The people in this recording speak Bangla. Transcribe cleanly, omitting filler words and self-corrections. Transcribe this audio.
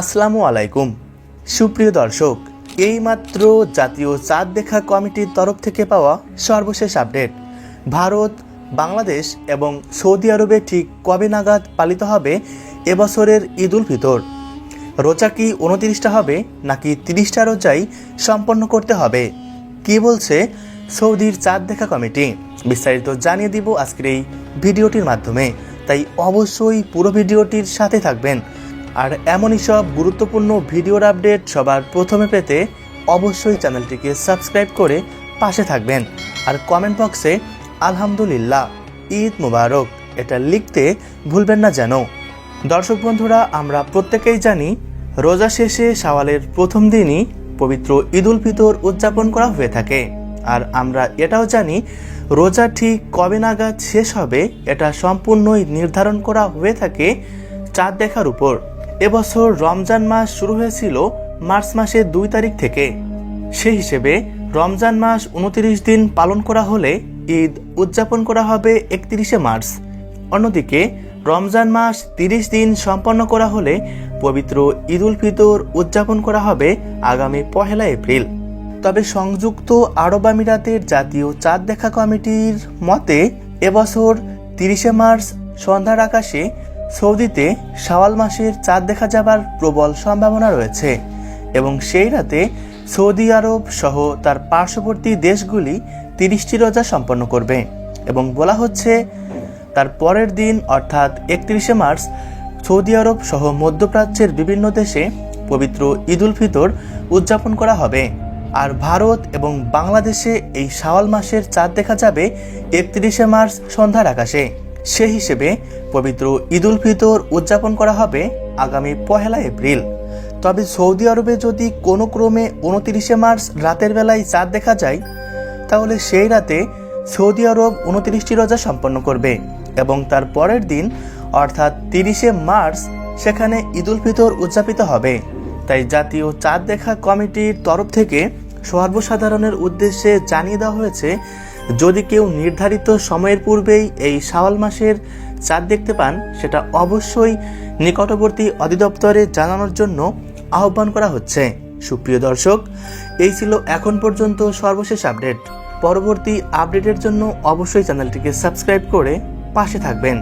আসসালামু আলাইকুম সুপ্রিয় দর্শক, এইমাত্র জাতীয় চাঁদ দেখা কমিটির তরফ থেকে পাওয়া সর্বশেষ আপডেট। ভারত, বাংলাদেশ এবং সৌদি আরবে ঠিক কবে নাগাদ পালিত হবে এবছরের ঈদ উল ফিতর? রোজা কি 29টা হবে নাকি 30টা রোজাই সম্পন্ন করতে হবে? কি বলছে সৌদির চাঁদ দেখা কমিটি? বিস্তারিত জানিয়ে দিব আজকের এই ভিডিওটির মাধ্যমে, তাই অবশ্যই পুরো ভিডিওটির সাথে থাকবেন। আর এমনই সব গুরুত্বপূর্ণ ভিডিওর আপডেট সবার প্রথমে পেতে অবশ্যই চ্যানেলটিকে সাবস্ক্রাইব করে পাশে থাকবেন। আর কমেন্ট বক্সে আলহামদুলিল্লাহ, ঈদ মুবারক এটা লিখতে ভুলবেন না যেন। দর্শক বন্ধুরা, আমরা প্রত্যেকেই জানি রোজা শেষে শাওয়ালের প্রথম দিনই পবিত্র ঈদ উল ফিতর উদযাপন করা হয়ে থাকে। আর আমরা এটাও জানি রোজা ঠিক কবে নাগাদ শেষ হবে এটা সম্পূর্ণই নির্ধারণ করা হয়ে থাকে চাঁদ দেখার উপর। এবছর রমজান মাস শুরু হয়েছিল মার্চ মাসের 2 তারিখ থেকে। সেই হিসেবে রমজান মাস 29 দিন পালন করা হলে ঈদ উদযাপন করা হবে 31শে মার্চ। অন্যদিকে রমজান মাস 30 দিন সম্পন্ন করা হলে পবিত্র ঈদ উল ফিতর উদযাপন করা হবে আগামী 1 এপ্রিল। তবে সংযুক্ত আরব আমিরাতের জাতীয় চাঁদ দেখা কমিটির মতে এবছর 30শে মার্চ সন্ধ্যার আকাশে সৌদিতে শাওয়াল মাসের চাঁদ দেখা যাবার প্রবল সম্ভাবনা রয়েছে এবং সেই রাতে সৌদি আরব সহ তার পার্শ্ববর্তী দেশগুলি 30টি রোজা সম্পন্ন করবে এবং বলা হচ্ছে তার পরের দিন অর্থাৎ 31শে মার্চ সৌদি আরব সহ মধ্যপ্রাচ্যের বিভিন্ন দেশে পবিত্র ঈদ উল ফিতর উদযাপন করা হবে। আর ভারত এবং বাংলাদেশে এই শাওয়াল মাসের চাঁদ দেখা যাবে 31শে মার্চ সন্ধ্যার আকাশে। সেই হিসেবে পবিত্র ঈদ উল ফিতর উদযাপন করা হবে আগামী 1 এপ্রিল। তবে সৌদি আরবে যদি কোনো ক্রমে 29শে মার্চ রাতের বেলায় চাঁদ দেখা যায়, তাহলে সেই রাতে সৌদি আরব 29টি রোজা সম্পন্ন করবে এবং তার পরের দিন অর্থাৎ 30শে মার্চ সেখানে ঈদ উল ফিতর উদযাপিত হবে। তাই জাতীয় চাঁদ দেখা কমিটির তরফ থেকে সর্বসাধারণের উদ্দেশ্যে জানিয়ে দেওয়া হয়েছে, যদি কেউ নির্ধারিত সময়ের পূর্বেই এই শাওয়াল মাসের চাঁদ দেখতে পান, সেটা অবশ্যই নিকটবর্তী অধিদপ্তরে জানানোর জন্য আহ্বান করা হচ্ছে। সুপ্রিয় দর্শক, এই ছিল এখন পর্যন্ত সর্বশেষ আপডেট। পরবর্তী আপডেটের জন্য অবশ্যই চ্যানেলটিকে সাবস্ক্রাইব করে পাশে থাকবেন।